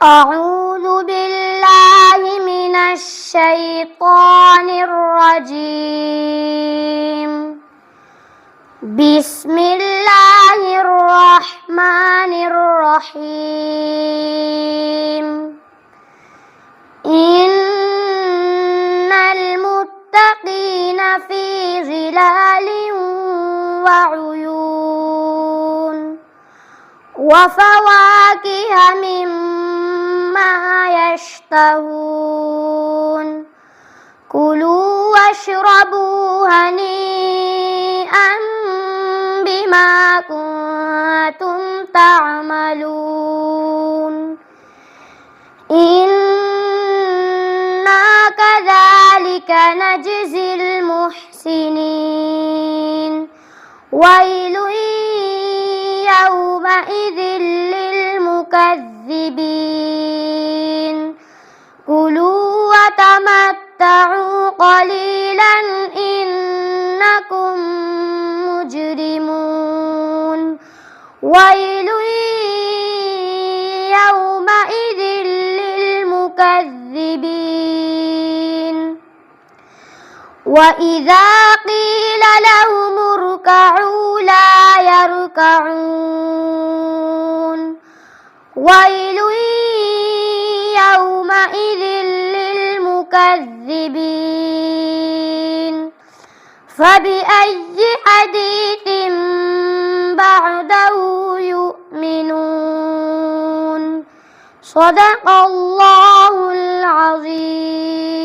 أعوذ بالله من الشيطان الرجيم. بسم الله الرحمن الرحيم. إن المتقين في ظلال وعيون وفواكه مما يشتهون. كلوا واشربوا هنيئا بما كنتم تعملون. إنا كذلك نجزي المحسنين. ويل يومئذ للمكذبين. كلوا وتمتعوا قليلا إنكم مجرمون. ويل يومئذ للمكذبين. وإذا قيل لهم اركعوا لا يركعون. ويل يومئذ للمكذبين. فبأي حديث بعده يؤمنون. صدق الله العظيم.